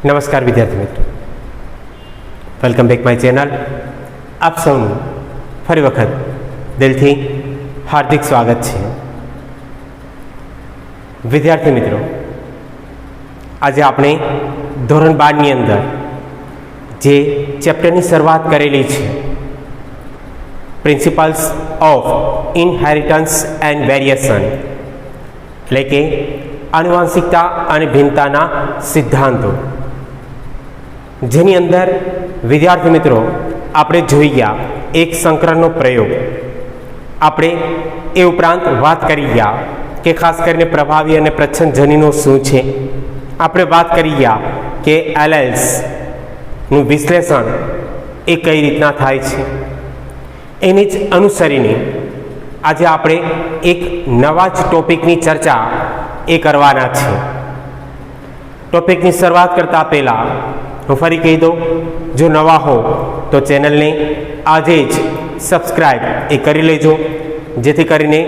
નમસ્કાર વિદ્યાર્થી મિત્રો, વેલકમ બેક માય ચેનલ. આપ સૌનું ફરી વખત દિલથી હાર્દિક સ્વાગત છે. વિદ્યાર્થી મિત્રો, આજે આપણે ધોરણ 12ની અંદર જે ચેપ્ટરની શરૂઆત કરેલી છે, principles of inheritance and variation, એટલે કે આનુવંશિકતા અને ભિન્નતાના સિદ્ધાંતો, જેની અંદર વિદ્યાર્થી મિત્રો આપણે જોઈ ગયા એક સંકરણનો પ્રયોગ. આપણે એ ઉપરાંત વાત કરી ગયા કે ખાસ કરીને પ્રભાવી અને પ્રચ્છન્ન જનીનો શું છે. આપણે વાત કરી ગયા કે એલેલ્સનું વિશ્લેષણ એ કઈ રીતના થાય છે. એની જ અનુસરીને આજે આપણે એક નવા જ ટોપિકની ચર્ચા એ કરવાના છે. ટોપિકની શરૂઆત કરતાં પહેલાં હું ફરી કહી દઉં, જો નવા હો તો ચેનલને આજે જ સબસ્ક્રાઈબ એ કરી લેજો, જેથી કરીને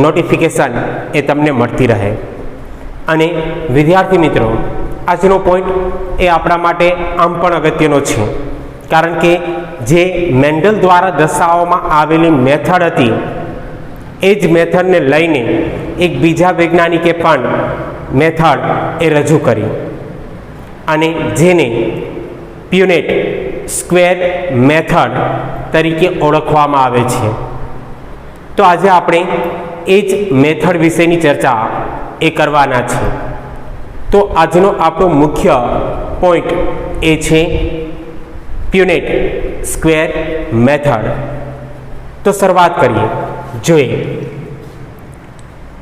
નોટિફિકેશન એ તમને મળતી રહે. અને વિદ્યાર્થી મિત્રો, આજનો પોઈન્ટ એ આપણા માટે આમ પણ અગત્યનો છે, કારણ કે જે મેન્ડલ દ્વારા દર્શાવવામાં આવેલી મેથડ હતી, એ જ મેથડને લઈને એક બીજા વૈજ્ઞાનિકે પણ મેથડ એ રજૂ કરી અને જેને પ્યુનેટ સ્ક્વેર મેથડ તરીકે ઓળખવામાં આવે છે. તો આજે આપણે એ જ મેથડ વિશેની ચર્ચા એ કરવાના છે. તો આજનો આપણો મુખ્ય પોઈન્ટ એ છે પ્યુનેટ સ્ક્વેર મેથડ. તો શરૂઆત કરીએ. જોઈએ,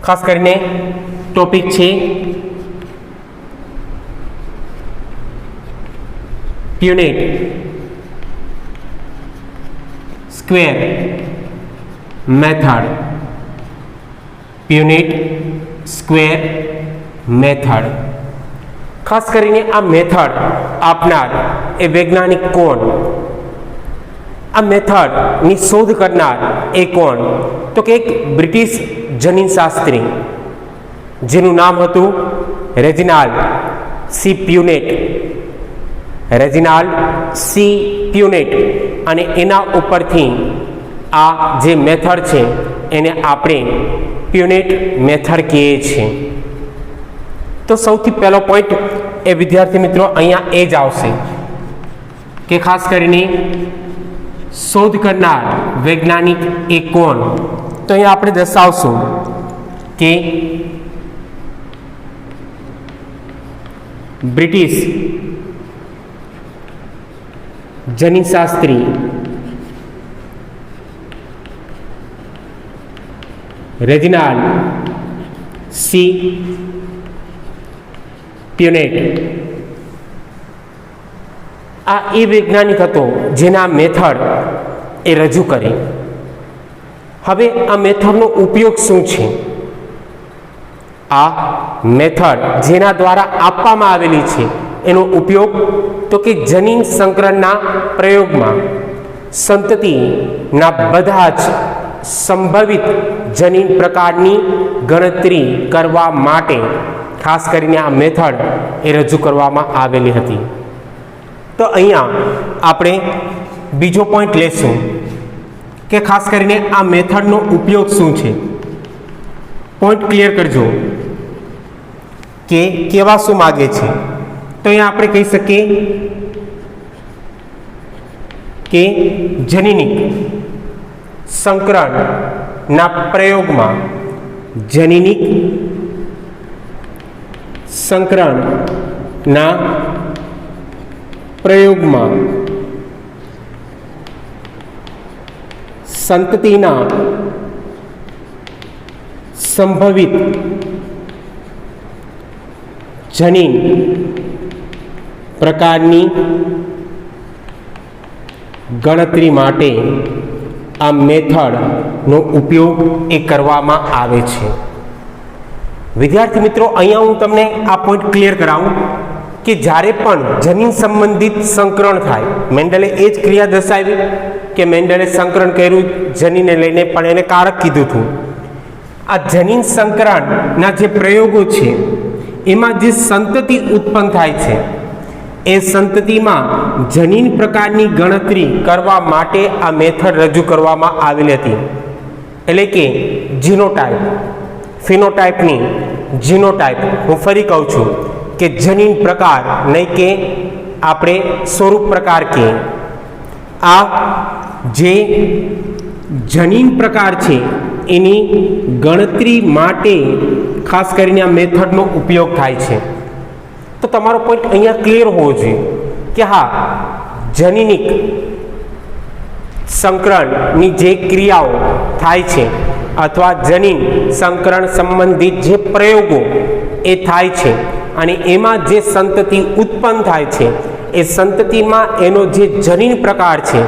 ખાસ કરીને ટોપિક છે Punnett square method. Punnett square method. ખાસ કરીને આ મેથડ આપનાર એ વૈજ્ઞાનિક કોણ? આ મેથડની શોધ કરનાર એ કોણ? તો કે એક બ્રિટિશ જનીનશાસ્ત્રી, જેનું નામ હતું Reginald C Punnett. Reginald C Punnett. અને એના ઉપરથી આ જે મેથડ છે એને આપણે પ્યુનેટ મેથડ કહીએ છીએ. તો સૌથી પહેલો પોઈન્ટ એ વિદ્યાર્થી મિત્રો અહીંયા એ જ આવશે કે ખાસ કરીને શોધ કરનાર વૈજ્ઞાનિક એ કોણ? તો અહીંયા આપણે દર્શાવશું કે બ્રિટિશ જનીનશાસ્ત્રી રેજિનાલ્ડ સી પ્યુનેટ. આ એ વૈજ્ઞાનિક હતો જેના મેથડ એ રજૂ કરી. હવે આ મેથડનો ઉપયોગ શું છે? આ મેથડ જેના દ્વારા આપવામાં આવેલી છે, એનો ઉપયોગ તો કે જનીન સંકરણના પ્રયોગમાં સંતતિના બધા જ સંભવિત જનીન પ્રકારની ગણતરી કરવા માટે ખાસ કરીને આ મેથડ એ રજૂ કરવામાં આવેલી હતી. તો અહીંયા આપણે બીજો પોઈન્ટ લેશું કે ખાસ કરીને આ મેથડનો ઉપયોગ શું છે. પોઈન્ટ ક્લિયર કરજો કે કેવા શું માગે છે. તો અહીંયા આપણે કહી શકીએ કે જનીનિક સંકરણના પ્રયોગમાં જનીનિક સંકરણના પ્રયોગમાં સંતતિના સંભવિત જનીન પ્રકારની ગણતરી માટે આ મેથડનો ઉપયોગ એ કરવામાં આવે છે. વિદ્યાર્થી મિત્રો, અહીંયા હું તમને આ પોઈન્ટ ક્લિયર કરાવું કે જ્યારે પણ જનીન સંબંધિત સંકરણ થાય, મેન્ડલે એ જ ક્રિયા દર્શાવી કે મેન્ડલે સંકરણ કર્યું જનીનને લઈને, પણ એને કારક કીધું હતું. આ જનીન સંકરણના જે પ્રયોગો છે એમાં જે સંતતિ ઉત્પન્ન થાય છે એ સંતતિમાં જનીન પ્રકારની ગણતરી કરવા માટે આ મેથડ રજૂ કરવામાં આવેલી હતી. એટલે કે જીનોટાઈપ, ફિનોટાઈપની જીનોટાઈપ. હું ફરી કહું છું કે જનીન પ્રકાર, નહીં કે આપણે સ્વરૂપ પ્રકાર કે આ જે જનીન પ્રકાર છે એની ગણતરી માટે ખાસ કરીને આ મેથડનો ઉપયોગ થાય છે. તો તમારો પોઈન્ટ અહીંયા ક્લિયર હોવો જોઈએ કે હા, જનીનિક સંકરણની જે ક્રિયાઓ થાય છે અથવા જનીન સંકરણ સંબંધિત જે પ્રયોગો એ થાય છે અને એમાં જે સંતતિ ઉત્પન્ન થાય છે એ સંતતિમાં એનો જે જનીન પ્રકાર છે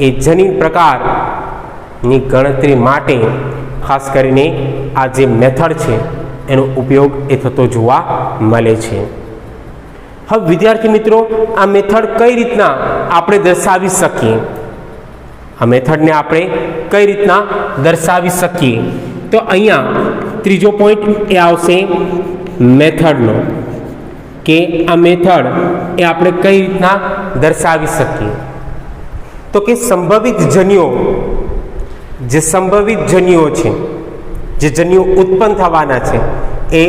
એ જનીન પ્રકારની ગણતરી માટે ખાસ કરીને આ જે મેથડ છે એનો ઉપયોગ એ થતો જોવા મળે છે. હવે વિદ્યાર્થી મિત્રો, આ મેથડ કઈ રીતના આપણે દર્શાવી શકીએ? આ મેથડને આપણે કઈ રીતના દર્શાવી શકીએ? તો અહીંયા ત્રીજો પોઈન્ટ એ આવશે મેથડનો, કે આ મેથડ એ આપણે કઈ રીતના દર્શાવી શકીએ? તો કે સંભવિત જન્યુઓ, જે સંભવિત જન્યુઓ છે, જે જન્યુઓ ઉત્પન્ન થવાના છે, એ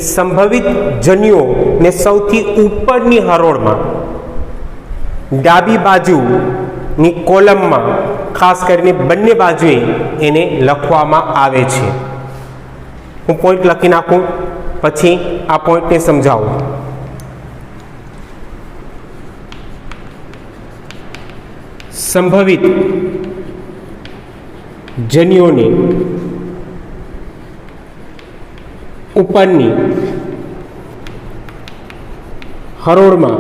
સંભવિત જન્યુઓને સૌથી ઉપરની હરોળમાં ડાબી બાજુની કોલમમાં ખાસ કરીને બંને બાજુએ એને લખવામાં આવે છે. હું પોઈન્ટ લખી નાખું, પછી આ પોઈન્ટને સમજાવું. સંભવિત જન્યુઓને ઉપરની હરોળમાં,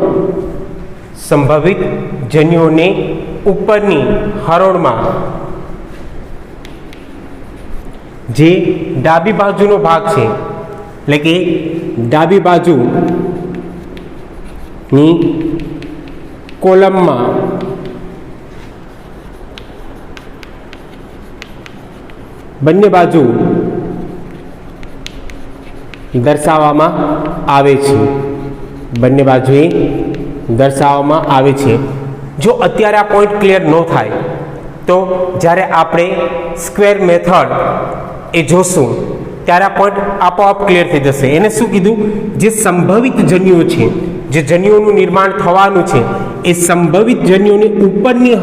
સંભવિત જન્યુઓને ઉપરની હરોળમાં જે ડાબી બાજુનો ભાગ છે, એટલે કે ડાબી બાજુની કોલમમાં બંને બાજુ દર્શાવવામાં આવે છે, બંને બાજુએ દર્શાવવામાં આવે છે. જો અત્યારે આ પોઈન્ટ ક્લિયર ન થાય તો જ્યારે આપણે સ્ક્વેર મેથડ એ જોશું ત્યારે આ પોઈન્ટ આપોઆપ ક્લિયર થઈ જશે. એને શું કીધું? જે સંભવિત જન્યુઓ છે, જે જન્યુઓનું નિર્માણ થવાનું છે, એ સંભવિત જન્યુઓની ઉપરની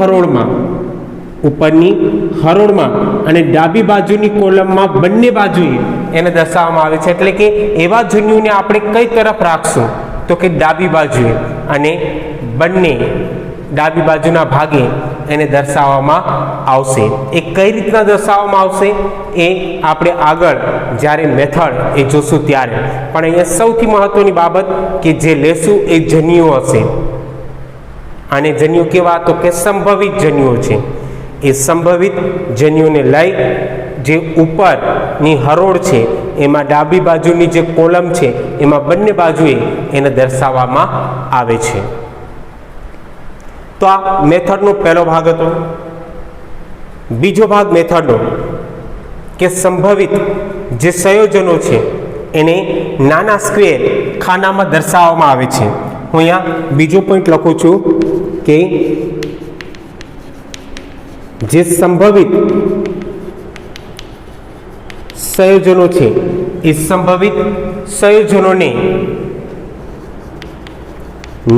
હરોળમાં અને ડાબી બાજુની કોલમમાં બંને બાજુએ એને દર્શાવવામાં આવે છે. એટલે કે એવા જન્યુઓને આપણે કઈ તરફ રાખશું? તો કે ડાબી બાજુએ, અને બંને ડાબી બાજુના ભાગે એને દર્શાવવામાં આવશે. એ કઈ રીતના દર્શાવવામાં આવશે એ આપણે આગળ જ્યારે મેથડ એ જોશું ત્યારે. પણ અહીંયા સૌથી મહત્વની બાબત કે જે લેશું એ જન્યુઓ હશે. આને જન્યુ કેવા? તો કે સંભવિત જન્યુઓ છે. એ સંભવિત જન્યુઓને લઈ જે ઉપરની હરોળ છે એમાં ડાબી બાજુની જે કોલમ છે એમાં બંને બાજુએ એને દર્શાવવામાં આવે છે. તો આ મેથડનો પહેલો ભાગ હતો. બીજો ભાગ મેથડનો કે સંભવિત જે સંયોજનો છે એને નાના સ્ક્વેર ખાનામાં દર્શાવવામાં આવે છે. હું અહીંયા બીજો પોઈન્ટ લખું છું કે જે સંભવિત સંયોજનો છે એ સંભવિત સંયોજનોને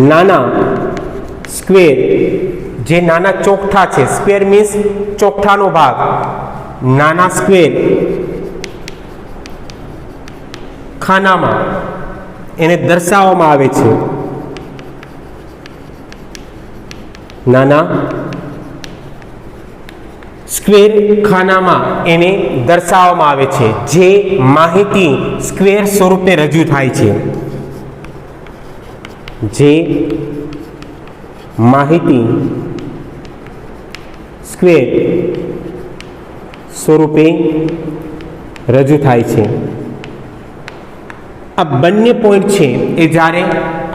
નાના સ્ક્વેર, જે નાના ચોકઠા છે, સ્ક્વેર મીન્સ ચોકઠાનો ભાગ, નાના સ્ક્વેર ખાનામાં એને દર્શાવવામાં આવે છે. નાના સ્ક્વેર ખાનામાં એને દર્શાવવામાં આવે છે, જે માહિતી સ્ક્વેર સ્વરૂપે રજૂ થાય છે. જે માહિતી સ્ક્વેર સ્વરૂપે રજૂ થાય છે. આ બંને પોઈન્ટ છે એ જ્યારે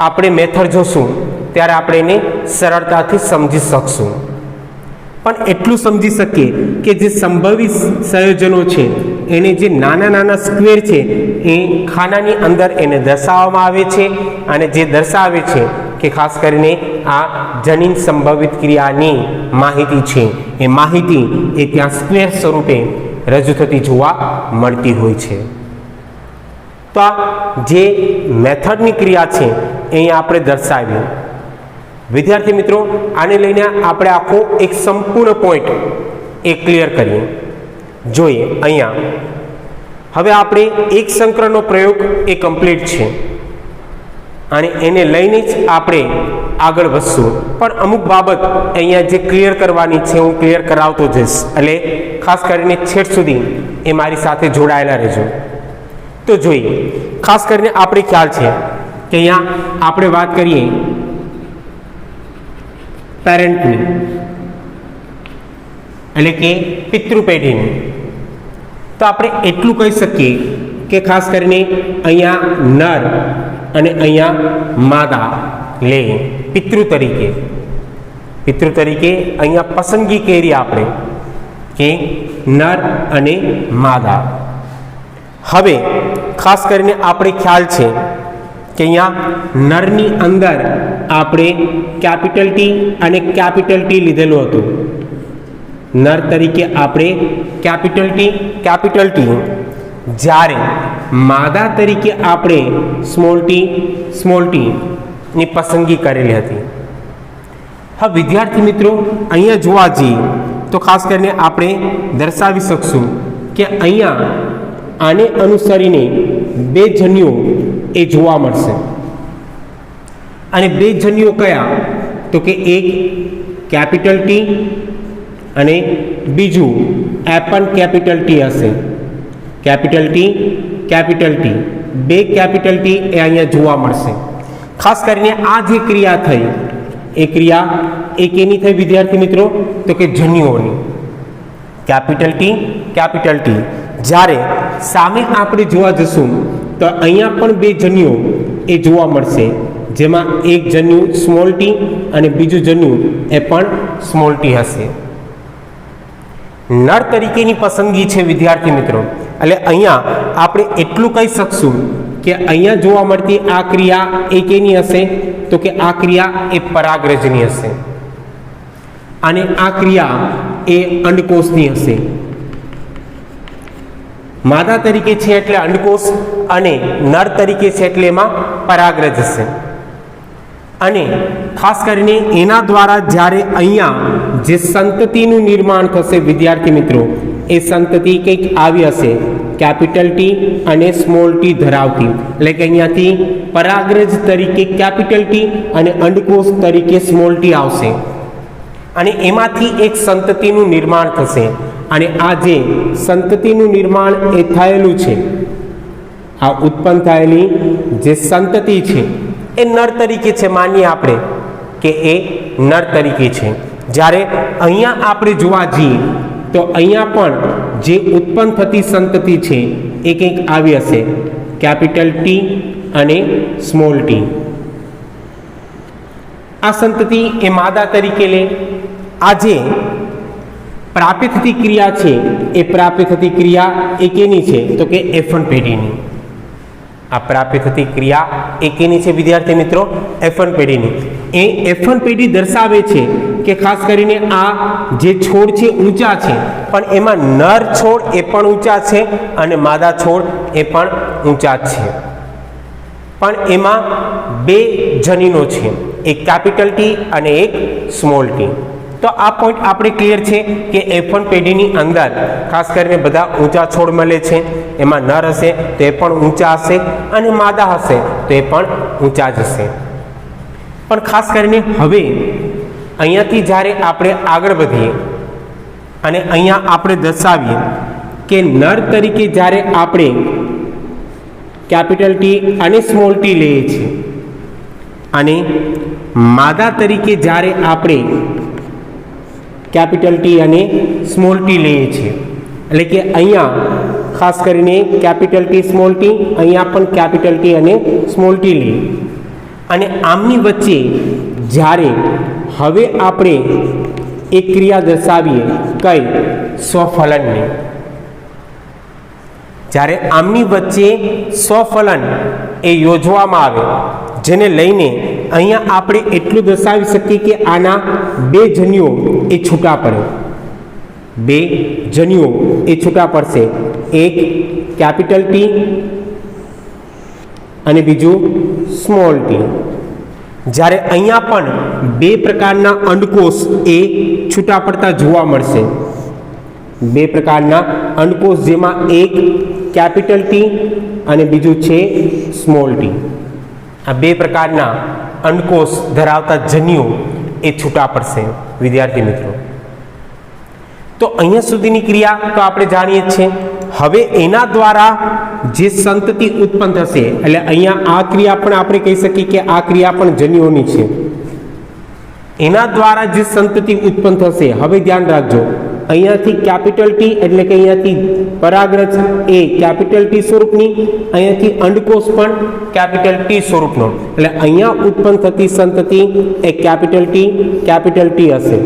આપણે મેથડ જોશું ત્યારે આપણે એને સરળતાથી સમજી શકશું. પણ એટલું સમજી શકીએ કે જે સંભવિત સંયોજનો છે એને જે નાના નાના સ્ક્વેર છે એ ખાનાની અંદર એને દર્શાવવામાં આવે છે, અને જે દર્શાવે છે કે ખાસ કરીને આ જનીન સંભવિત ક્રિયાની માહિતી છે એ માહિતી એ ત્યાં સ્ક્વેર સ્વરૂપે રજૂ થતી જોવા મળતી હોય છે. તો આ જે મેથડની ક્રિયા છે એ અહીંયા આપણે દર્શાવી. વિદ્યાર્થી મિત્રો, આને લઈને આપણે આખો એક સંપૂર્ણ પોઈન્ટ એ ક્લિયર કરીએ. જોઈએ અહીંયા હવે આપણે એક સંકરણનો પ્રયોગ એ કમ્પ્લીટ છે અને એને લઈને જ આપણે આગળ વધશું. પણ અમુક બાબત અહીંયા જે ક્લિયર કરવાની છે હું ક્લિયર કરાવતો જઈશ, એટલે ખાસ કરીને છેક સુધી એ મારી સાથે જોડાયેલા રહેજો. તો જોઈએ, ખાસ કરીને આપણે ખ્યાલ છે કે અહીંયા આપણે વાત કરીએ પેરેન્ટની, એટલે કે પિતૃ પેઢીની, તો આપણે એટલું કહી શકીએ કે ખાસ કરીને અહીંયા નર અને અહીંયા માદા લે પિતૃ તરીકે અહીંયા પસંદગી કરી આપણે કે નર અને માદા. હવે ખાસ કરીને આપણે ખ્યાલ છે કે અહીંયા નરની અંદર આપણે કેપિટલ ટી અને કેપિટલ ટી લીધેલું હતું. નર તરીકે આપણે કેપિટલ ટી, જ્યારે માદા તરીકે આપણે સ્મોલ ટી ની પસંદગી કરેલી હતી. હવે વિદ્યાર્થી મિત્રો, અહીંયા જોવા જઈએ તો ખાસ કરીને આપણે દર્શાવી શકશું કે અહીંયા આને અનુસરીને બે જન્યુઓ એ જોવા મળશે. અને બે જન્યુઓ કયા? તો કે એક કેપિટલ ટી અને બીજું એ પણ કેપિટલ ટી હશે. કેપિટલ ટી, બે કેપિટલ ટી એ અહીંયા જોવા મળશે. ખાસ કરીને આ જે ક્રિયા થઈ એ ક્રિયા એ કેની થઈ વિદ્યાર્થી મિત્રો? તો કે જન્યુઓની. Capital T. જ્યારે સામે આપણે જોવા જશું તો અહીંયા પણ બે જન્યુઓ એ જોવા મળશે, જેમાં એક જન્યુ સ્મોલ ટી અને બીજું જન્યુ એ પણ સ્મોલ ટી હશે. નર તરીકેની પસંદગી છે વિદ્યાર્થી મિત્રો, એટલે અહીંયા આપણે એટલું કહી શકશું કે અહીંયા જોવા મળતી આ ક્રિયા એ કેની હશે? તો કે આ ક્રિયા એ પરાગરજની હશે અને આ ક્રિયા એ અંડકોષની હશે. માદા તરીકે છે એટલે અંડકોષ અને નર તરીકે છે એટલે એમાં પરાગરજ હશે. અને ખાસ કરીને એના દ્વારા જ્યારે અહીંયા જે સંતતિનું નિર્માણ થશે વિદ્યાર્થી મિત્રો, એ સંતતિ કંઈક આવી હશે કેપિટલ ટી અને સ્મોલ ટી ધરાવતી, એટલે કે અહીંયાથી પરાગરજ તરીકે કેપિટલ ટી અને અંડકોષ તરીકે સ્મોલ ટી આવશે અને એમાંથી એક સંતતિનું નિર્માણ થશે. અને આ જે સંતતિનું નિર્માણ એ થયેલું છે, આ ઉત્પન્ન થયેલી જે સંતતિ છે એ નર તરીકે છે. માનીએ આપણે કે એ નર તરીકે છે. જ્યારે અહીંયા આપણે જોવા જઈએ તો અહીંયા પણ જે ઉત્પન્ન થતી સંતતિ છે એ કંઈક આવી હશે કેપિટલ ટી અને સ્મોલ ટી. આ સંતતિ એ માદા તરીકે લે. આ જે પ્રાપ્ય થતી ક્રિયા છે એ પ્રાપ્ય થતી ક્રિયા એ કેની છે? તો કે F1 પેઢીની. આ પ્રાપ્ય થતી ક્રિયા એ કેની છે વિદ્યાર્થી મિત્રો? F1 પેઢીની. એ F1 પેઢી દર્શાવે છે કે ખાસ કરીને આ જે છોડ છે ઊંચા છે, પણ એમાં નર છોડ એ પણ ઊંચા છે અને માદા છોડ એ પણ ઊંચા છે, પણ એમાં બે જનીનો છે, એક કેપિટલ ટી અને એક સ્મોલ ટી. તો આ પોઈન્ટ આપણે ક્લિયર છે કે F1 પેઢીની અંદર ખાસ કરીને બધા ઊંચા છોડ મળે છે. એમાં નર હશે તો એ પણ ઊંચા હશે અને માદા હશે તો એ પણ ઊંચા જ હશે. પણ ખાસ કરીને હવે અહીંયાથી જ્યારે આપણે આગળ વધીએ અને અહીંયા આપણે દર્શાવીએ કે નર તરીકે જ્યારે આપણે કેપિટલ ટી અને સ્મોલ ટી લઈએ છીએ અને માદા તરીકે જ્યારે આપણે કેપિટલ ટી અને સ્મોલ ટી લઈએ છીએ, એટલે કે અહીંયા ખાસ કરીને કેપિટલ ટી સ્મોલ ટી, અહીંયા પણ કેપિટલ ટી અને સ્મોલ ટી લઈએ અને આમની વચ્ચે જ્યારે હવે આપણે એક ક્રિયા દર્શાવીએ કઈ? સ્વફલનની. જ્યારે આમની વચ્ચે સ્વફલન એ યોજવામાં આવે, જેને લઈને અહીંયા આપણે એટલું દર્શાવી શકીએ કે આના બે જન્યુઓ એ છૂટા પડે, બે જન્યુઓ એ છૂટા પડશે, એક કેપિટલ ટી અને બીજું સ્મોલ ટી. જ્યારે અહીંયા પણ બે પ્રકારના અંડકોષ એ છૂટા પડતા જોવા મળશે, બે પ્રકારના અંડકોષ, જેમાં એક કેપિટલ ટી અને બીજું છે સ્મોલ ટી. આ બે પ્રકારના અંડકોષ ધરાવતા જન્યુઓ એ છૂટા પડશે વિદ્યાર્થી મિત્રો. તો અહીંયા સુધીની ક્રિયા તો આપણે જાણીએ જ છીએ. હવે એના દ્વારા જે સંતતિ ઉત્પન્ન થશે, એટલે અહીંયા આ ક્રિયા પણ આપણે કહી શકીએ કે આ ક્રિયા પણ જન્યુઓની છે. એના દ્વારા જે સંતતિ ઉત્પન્ન થશે, હવે ધ્યાન રાખજો, અહીંયાથી કેપિટલ ટી એટલે કે અહીંયાથી પરાગરજ એ કેપિટલ ટી સ્વરૂપની, અહીંયાથી અંડકોષ પણ કેપિટલ ટી સ્વરૂપનો, એટલે અહીંયા ઉત્પન્ન થતી સંતતિ એ કેપિટલ ટી હશે.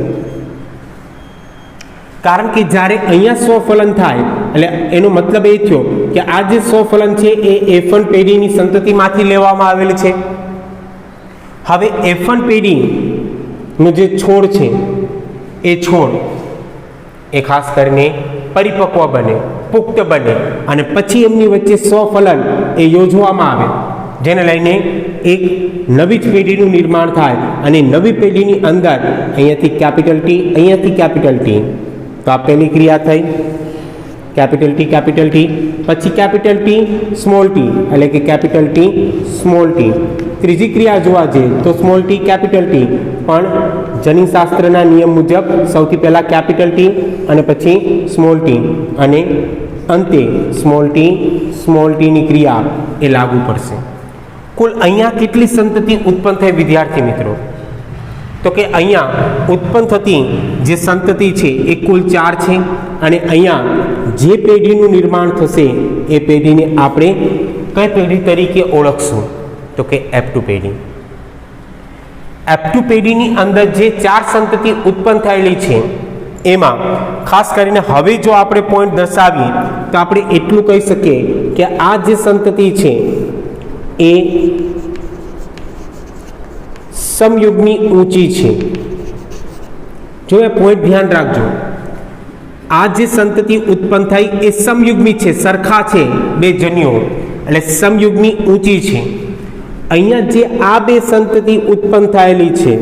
કારણ કે જ્યારે અહીંયા સ્વફલન થાય એટલે એનો મતલબ એ થયો કે આ જે સ્વફલન છે એ F1 પેઢીની સંતતિમાંથી લેવામાં આવેલ છે. હવે F1 પેઢીનો જે છોડ છે એ છોડ એ ખાસ કરીને પરિપક્વ બને, પુખ્ત બને અને પછી એમની વચ્ચે સ્વફલન એ યોજવામાં આવે, જેને લઈને એક નવી જ પેઢીનું નિર્માણ થાય અને નવી પેઢીની અંદર અહીંયાથી કેપિટલ ટી, અહીંયાથી કેપિટલ ટી. તો આ પહેલી ક્રિયા થઈ, કેપિટલ ટી, પછી કેપિટલ ટી સ્મોલ ટી એટલે કે કેપિટલ ટી સ્મોલ ટી. ત્રીજી ક્રિયા જોવા જઈએ તો સ્મોલ ટી કેપિટલ ટી, પણ જનીનશાસ્ત્રના નિયમ મુજબ સૌથી પહેલા કેપિટલ ટી અને પછી સ્મોલ ટી અને અંતે સ્મોલ ટીની ક્રિયા એ લાગુ પડશે. કુલ અહીંયા કેટલી સંતતિ ઉત્પન્ન થઈ વિદ્યાર્થી મિત્રો? તો કે અહીંયા ઉત્પન્ન થતી જે સંતતિ છે એ કુલ 4 છે અને અહીંયા જે પેઢીનું નિર્માણ થશે એ પેઢીને આપણે કઈ પેઢી તરીકે ઓળખશું? તો કે F2 પેઢી. F2 પેઢીની અંદર જે 4 સંતતિ ઉત્પન્ન થયેલી છે એમાં ખાસ કરીને હવે જો આપણે પોઈન્ટ દર્શાવીએ તો આપણે એટલું કહી શકીએ કે આ જે સંતતિ છે એ સમયુગ્મી ઊંચી છે. જો એ પોઈન્ટ ધ્યાન રાખજો, આ જે સંતતિ ઉત્પન્ન થઈ એ સમયુગ્મી છે, સરખા છે બે જન્યુઓ, એટલે સમયુગ્મી ઊંચી છે. અહીંયા જે આ બે સંતતિ ઉત્પન્ન થયેલી છે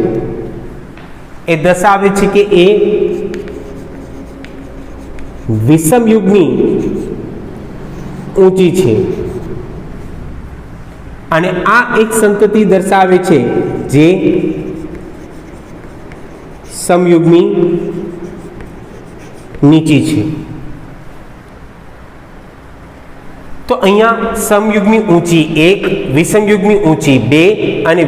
એ દર્શાવે છે કે એ વિષમયુગ્મી ઊંચી છે અને આ એક સંતતિ દર્શાવે છે જે સમયુગ્મી નીચી છે. તો અહીંયા સમયુગ્મી ઊંચી 1, વિષમયુગ્મી ઊંચી 2 અને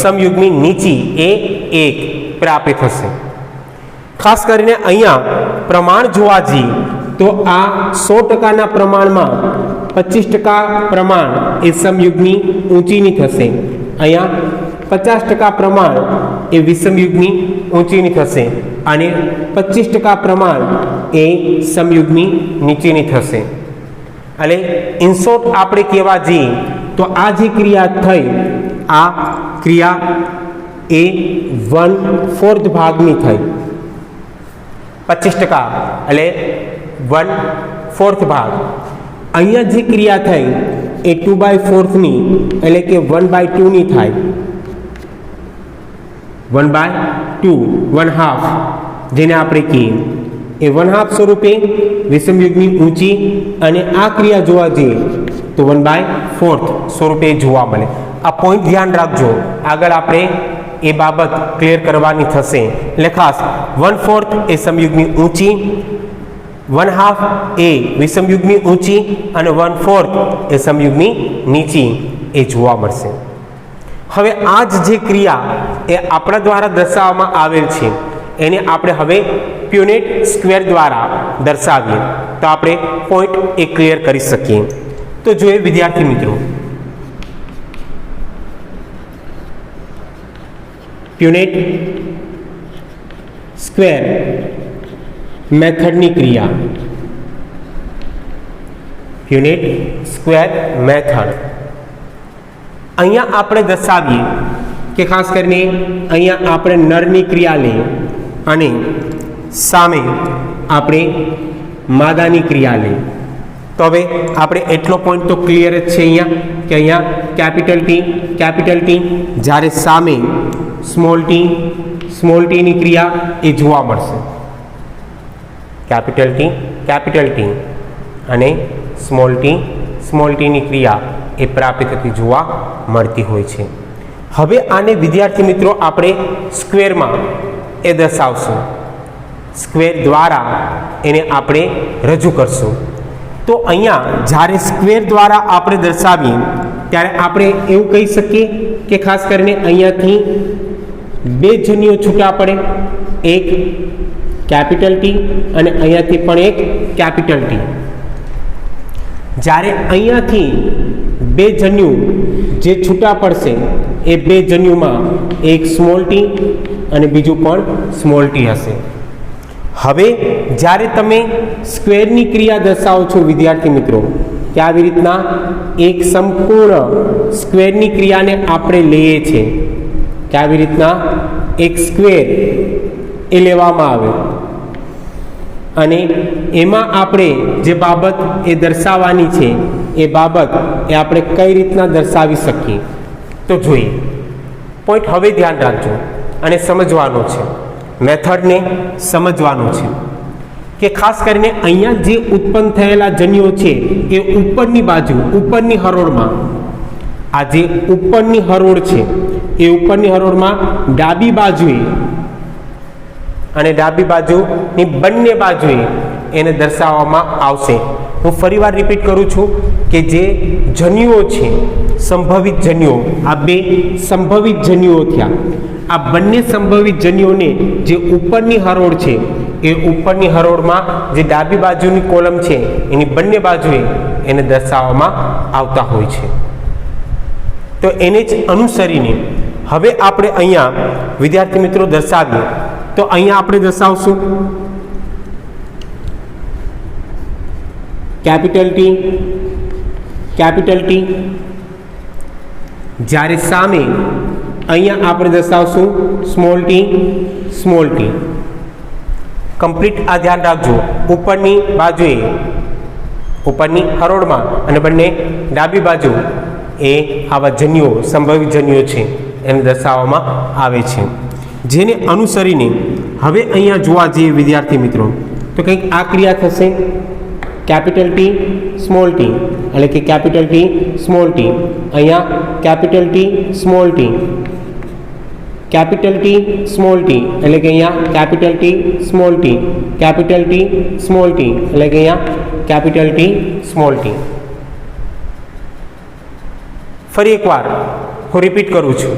સમયુગ્મી નીચી એ 1 પ્રાપ્ત થશે. ખાસ કરીને અહીંયા પ્રમાણ જોવા જઈએ તો આ 100%ના પ્રમાણમાં 25% પ્રમાણ એ સમયુગ્મી ઊંચીની થશે, અહીંયા 50% પ્રમાણ એ વિષમયુગ્મી ઊંચીની થશે અને 25% પ્રમાણ એ સમયુગ્મી નીચેની થશે. એટલે ઇન શોર્ટ આપણે કહેવા જઈએ તો આ જે ક્રિયા થઈ, આ ક્રિયા એ 1/4 ભાગની થઈ, 25% એટલે 1/4 ભાગ. અહીંયા જે ક્રિયા થઈ એ 2/4ની એટલે કે 1/2ની થાય, 1/2 જેને આપણે કહીએ એ 1/2 સ્વરૂપે વિષમયુગ્મી ઊંચી અને આ ક્રિયા જોવા જઈએ તો 1/4 સ્વરૂપે જોવા મળે. આ પોઈન્ટ ધ્યાન રાખજો, આગળ આપણે એ બાબત ક્લિયર કરવાની થશે. એટલે ખાસ 1/4 એ સમયુગ્મી ઊંચી, 1/2 એ વિષમયુગ્મી ઊંચી અને 1/4 એ સમયુગ્મી નીચી એ જોવા મળશે. હવે આ જે ક્રિયા એ આપણા દ્વારા દર્શાવવામાં આવેલ છે એને આપણે હવે પ્યુનેટ સ્ક્વેર દ્વારા દર્શાવીએ તો આપણે પોઈન્ટ એ ક્લિયર કરી શકીએ. તો જોઈએ વિદ્યાર્થી મિત્રો, પ્યુનેટ સ્ક્વેર મેથડની ક્રિયા, પ્યુનેટ સ્ક્વેર મેથડ. અહીંયા આપણે દર્શાવીએ કે ખાસ કરીને અહીંયા આપણે નરની ક્રિયા લઈએ અને સામે આપણે માદાની ક્રિયા લઈએ. તો હવે આપણે એટલો પોઈન્ટ તો ક્લિયર જ છે અહીંયા કે અહીંયા કેપિટલ ટી જ્યારે સામે સ્મોલ ટીની ક્રિયા એ જોવા મળશે. કેપિટલ ટી અને સ્મોલ ટીની ક્રિયા એ પ્રાપ્ત થતી જોવા મળતી હોય છે. હવે આને વિદ્યાર્થી મિત્રો આપણે સ્ક્વેરમાં એ દર્શાવશું, સ્ક્વેર દ્વારા એને આપણે રજૂ કરશું. તો અહીંયા જ્યારે સ્ક્વેર દ્વારા આપણે દર્શાવીએ ત્યારે આપણે એવું કહી શકીએ કે ખાસ કરીને અહીંયાથી બે જન્યો છૂટા પડે, એક કેપિટલ ટી અને અહીંયાથી પણ એક કેપિટલ ટી. જ્યારે અહીંયાથી બે જન્યુ જે છૂટા પડશે એ બે જન્યુમાં એક સ્મોલ ટી અને બીજું પણ સ્મોલ ટી હશે. હવે જ્યારે તમે સ્ક્વેરની ક્રિયા દર્શાવો છો વિદ્યાર્થી મિત્રો, કે આવી રીતના એક સંપૂર્ણ સ્ક્વેરની ક્રિયાને આપણે લઈએ છીએ કે આવી રીતના એક સ્ક્વેર એ લેવામાં આવે અને એમાં આપણે જે બાબત એ દર્શાવવાની છે એ બાબત એ આપણે કઈ રીતના દર્શાવી શકીએ તો જોઈએ. પોઈન્ટ હવે ધ્યાન રાખજો અને સમજવાનો છે, મેથડને સમજવાનું છે કે ખાસ કરીને અહીંયા જે ઉત્પન્ન થયેલા જન્યો છે એ ઉપરની બાજુ, ઉપરની હરોળમાં, આ જે ઉપરની હરોળ છે એ ઉપરની હરોળમાં ડાબી બાજુએ અને ડાબી બાજુની બંને બાજુએ એને દર્શાવવામાં આવશે. હું ફરીવાર રિપીટ કરું છું કે જે જન્યુઓ છે, સંભવિત જન્યુઓ, આ બે સંભવિત જન્યુઓ થયા. આ બંને સંભવિત જન્યુઓને જે ઉપરની હરોળ છે એ ઉપરની હરોળમાં જે ડાબી બાજુની કોલમ છે એની બંને બાજુએ એને દર્શાવવામાં આવતા હોય છે. તો એને જ અનુસરીને હવે આપણે અહીંયા વિદ્યાર્થી મિત્રો દર્શાવીએ તો અહીંયા આપણે દર્શાવશું કેપિટલ ટી. જ્યારે સામે અહીંયા આપણે દર્શાવશું સ્મોલ ટી. કમ્પ્લીટ આ ધ્યાન રાખજો, ઉપરની બાજુએ, ઉપરની હરોળમાં અને બંને ડાબી બાજુ એ આવા જન્યુઓ, સંભવિત જન્યુઓ છે એને દર્શાવવામાં આવે છે. જેને અનુસરીને હવે અહીંયા જોવા જઈએ વિદ્યાર્થી મિત્રો તો કંઈક આ ક્રિયા થશે, કેપિટલ ટી સ્મોલ ટી એટલે કે કેપિટલ ટી સ્મોલ ટી. અહીંયા capital T small T, capital T small T એટલે કે અહીંયા capital T small T, capital T small T એટલે કે અહીંયા કેપિટલ ટી સ્મોલ ટી. ફરી એકવાર હું રિપીટ કરું છું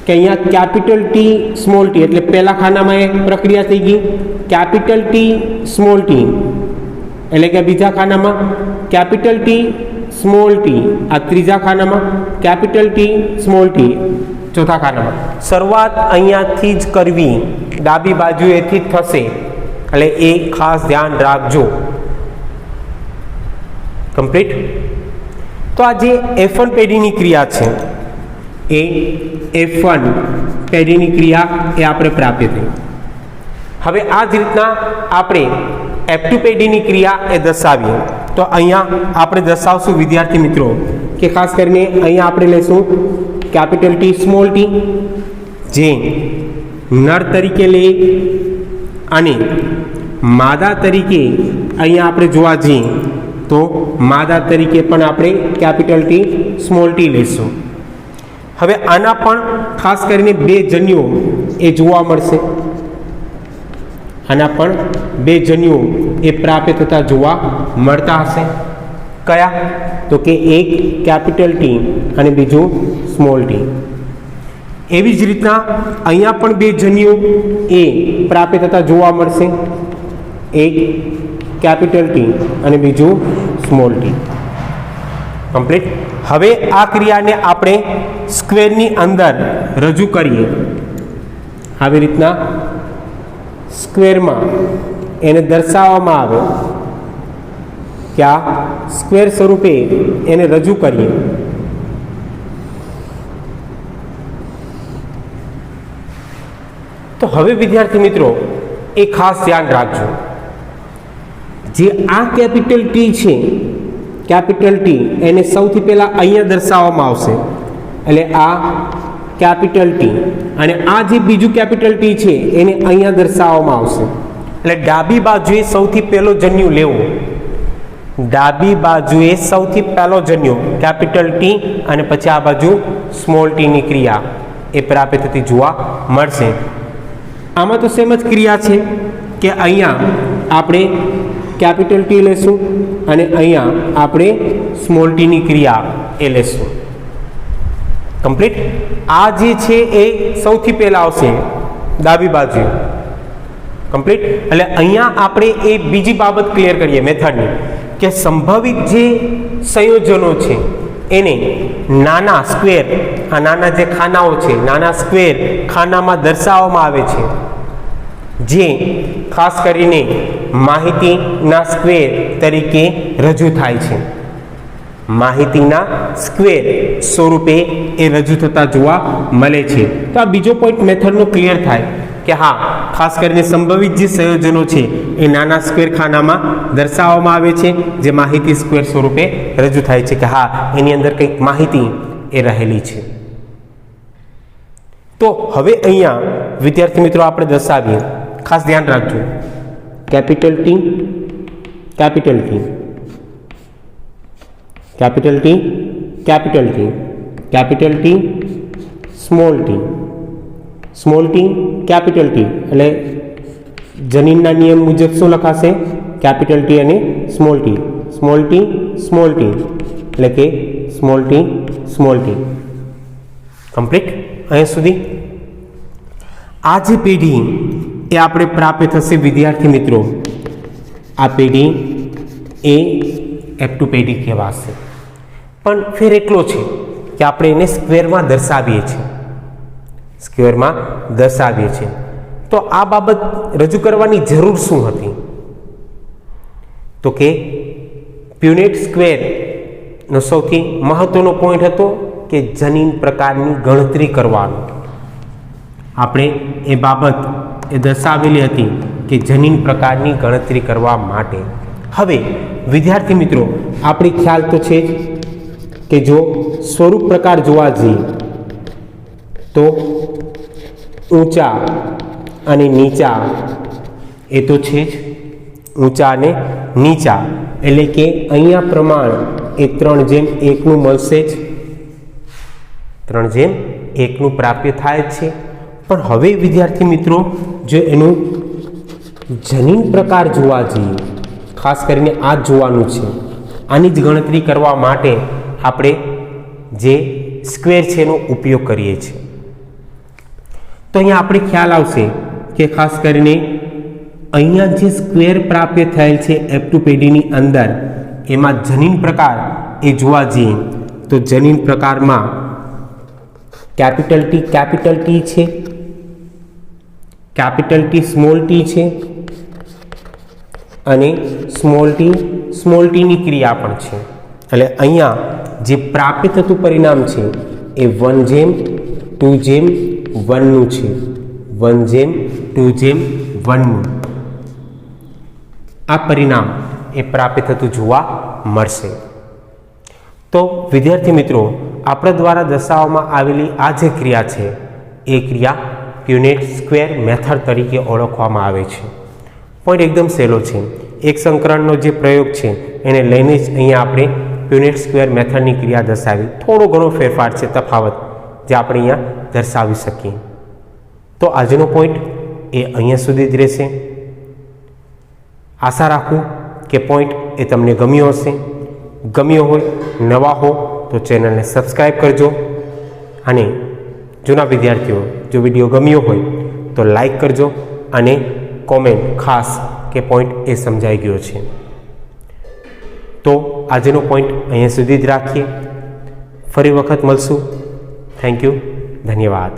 કે અહીંયા કેપિટલ ટી સ્મોલ ટી એટલે પહેલા ખાનામાં એ પ્રક્રિયા થઈ ગઈ, કેપિટલ ટી સ્મોલ ટી એટલે કે બીજા ખાનામાં, કેપિટલ ટી સ્મોલ ટી આ ત્રીજા ખાનામાં, કેપિટલ ટી સ્મોલ ટી ચોથા ખાનામાં. શરૂઆત અહીંયાથી જ કરવી, ડાબી બાજુએથી જ થશે એટલે એ ખાસ ધ્યાન રાખજો. કમ્પ્લીટ. તો આ જે F1 પેઢીની ક્રિયા છે એ F1 પેઢીની ક્રિયા એ આપણે પ્રાપ્ત થઈ. હવે આ જ રીતના આપણે F2 પેઢીની ક્રિયા એ દર્શાવીએ તો અહીંયા આપણે દર્શાવશું વિદ્યાર્થી મિત્રો કે ખાસ કરીને અહીંયા આપણે લઈશું કેપિટલ ટી સ્મોલ ટી જે નર તરીકે લે અને માદા તરીકે અહીંયા આપણે જોવા જઈએ તો માદા તરીકે પણ આપણે કેપિટલ ટી સ્મોલ ટી લઈશું. હવે આના પણ ખાસ કરીને બે જન્યુઓ એ જોવા મળશે, આના પણ બે જન્યુઓ એ પ્રાપ્ત થતા જોવા મળતા હશે. કયા? તો કે એક કેપિટલ ટી અને બીજું સ્મોલ ટી. એવી જ રીતના અહીંયા પણ બે જન્યુઓ એ પ્રાપ્ત થતા જોવા મળશે, એક કેપિટલ ટી અને બીજું સ્મોલ ટી. કમ્પ્લીટ. હવે આ ક્રિયાને આપણે સ્ક્વેરની અંદર રજૂ કરીએ આવી રીતના સ્ક્વેરમાં એને દર્શાવવામાં આવે કે આ સ્ક્વેર સ્વરૂપે એને રજૂ કરીએ તો હવે વિદ્યાર્થી મિત્રો એ ખાસ ધ્યાન રાખજો, જે આ કેપિટલ ટી છે, કેપિટલ ટી એને સૌથી પહેલા અહીંયા દર્શાવવામાં આવશે, એટલે આ કેપિટલ ટી, અને આ જે બીજું કેપિટલ ટી છે એને અહીંયા દર્શાવવામાં આવશે. એટલે ડાબી બાજુએ સૌથી પહેલો જન્યુ લેવો, ડાબી બાજુએ સૌથી પહેલો જન્યુ કેપિટલ ટી અને પછી આ બાજુ સ્મોલ ટીની ક્રિયા એ પ્રાપ્ત થતી જોવા મળશે. આમાં તો સેમ જ ક્રિયા છે કે અહીંયા આપણે કેપિટલ ટી લેશું અને અહીંયા આપણે સ્મોલ ટીની ક્રિયા એ લેશું. કમ્પ્લીટ. આ જે છે એ સૌથી પહેલા આવશે ડાબી બાજુ. કમ્પ્લીટ. એટલે અહીંયા આપણે એ બીજી બાબત ક્લિયર કરીએ મેથડની, કે સંભવિત જે સંયોજનો છે એને નાના સ્ક્વેર, આ નાના જે ખાનાઓ છે, નાના સ્ક્વેર ખાનામાં દર્શાવવામાં આવે છે, જે ખાસ કરીને માહિતીના સ્ક્વેર તરીકે રજૂ થાય છે. માહિતીના સ્ક્વેર સ્વરૂપે એ રજૂ થતા જોવા મળે છે. તો આ બીજો પોઈન્ટ મેથડનો ક્લિયર થાય કે હા, ખાસ કરીને સંભવિત જે સંયોજનો છે એ નાના સ્ક્વેર ખાનામાં દર્શાવવામાં આવે છે, જે માહિતી સ્ક્વેર સ્વરૂપે રજૂ થાય છે કે હા, એની અંદર કંઈક માહિતી એ રહેલી છે. તો હવે અહીંયા વિદ્યાર્થી મિત્રો આપણે દર્શાવીએ, ખાસ ધ્યાન રાખજો, capital T, capital T, capital T, capital T, capital T, small T, small T, capital T. એટલે જનીનના નિયમ મુજબ શું લખાશે? કેપિટલ ટી અને small T, small T, small T, એટલે કે small T, small T. Complete. અહીંયા સુધી આ જે પેઢી એ આપણે પ્રાપ્ત થશે વિદ્યાર્થી મિત્રો, આ પેઢી એ F2 પેઢી કહેવાશે. પણ ફેર એટલો છે કે આપણે એને સ્ક્વેરમાં દર્શાવીએ છીએ, સ્ક્વેરમાં દર્શાવીએ છીએ. તો આ બાબત રજૂ કરવાની જરૂર શું હતી? તો કે પ્યુનેટ સ્ક્વેરનો સૌથી મહત્વનો પોઈન્ટ હતો કે જનીન પ્રકારની ગણતરી કરવાનો. આપણે એ બાબત એ દર્શાવેલી હતી કે જનીન પ્રકારની ગણતરી કરવા માટે. હવે વિદ્યાર્થી મિત્રો આપણી ખ્યાલ તો છે જ કે જો સ્વરૂપ પ્રકાર જોવા જઈએ તો ઊંચા અને નીચા એ તો છે જ, ઊંચા અને નીચા, એટલે કે અહીંયા પ્રમાણ એ 3:1 મળશે જ, 3:1 પ્રાપ્ય થાય છે. પણ હવે વિદ્યાર્થી મિત્રો જો એનું જનીન પ્રકાર જોવા જઈએ, ખાસ કરીને આ જ જોવાનું છે, આની જ ગણતરી કરવા માટે આપણે જે સ્ક્વેર છે એનો ઉપયોગ કરીએ છીએ. તો અહીંયા આપણે ખ્યાલ આવશે કે ખાસ કરીને અહીંયા જે સ્ક્વેર પ્રાપ્ય થયેલ છે F2 પેઢીની અંદર, એમાં જનીન પ્રકાર એ જોવા જઈએ તો જનીન પ્રકારમાં કેપિટલ ટી છે, કેપિટલ ટી સ્મોલ ટી છે, અને સ્મોલ ટીની ક્રિયા પણ છે. એટલે અહીંયા જે પ્રાપ્ત થતું પરિણામ છે એ 1:2:1 છે, 1:2:1 આ પરિણામ એ પ્રાપ્ત થતું જોવા મળશે. તો વિદ્યાર્થી મિત્રો આપણા દ્વારા દર્શાવવામાં આવેલી આ જે ક્રિયા છે એ ક્રિયા પ્યુનેટ સ્ક્વેર મેથડ તરીકે ઓળખવામાં આવે છે. પોઈન્ટ એકદમ સહેલો છે. એક સંકરણનો જે પ્રયોગ છે એને લઈને જ અહીંયા આપણે પ્યુનેટ સ્ક્વેર મેથડની ક્રિયા દર્શાવી. થોડો ઘણો ફેરફાર છે, તફાવત જે આપણે અહીંયા દર્શાવી શકીએ. તો આજનો પોઈન્ટ એ અહીંયા સુધી જ રહેશે. આશા રાખું કે પોઈન્ટ એ તમને ગમ્યો હશે. ગમ્યો હોય, નવા હો તો ચેનલને સબસ્ક્રાઈબ કરજો, અને જૂના વિદ્યાર્થીઓ જો વિડીયો ગમ્યો હોય તો લાઈક કરજો અને કોમેન્ટ ખાસ કે પોઈન્ટ એ સમજાઈ ગયો છે. તો આજનો પોઈન્ટ અહીંયા સુધી જ રાખીએ. ફરી વખત મળશું. Thank you. ધન્યવાદ.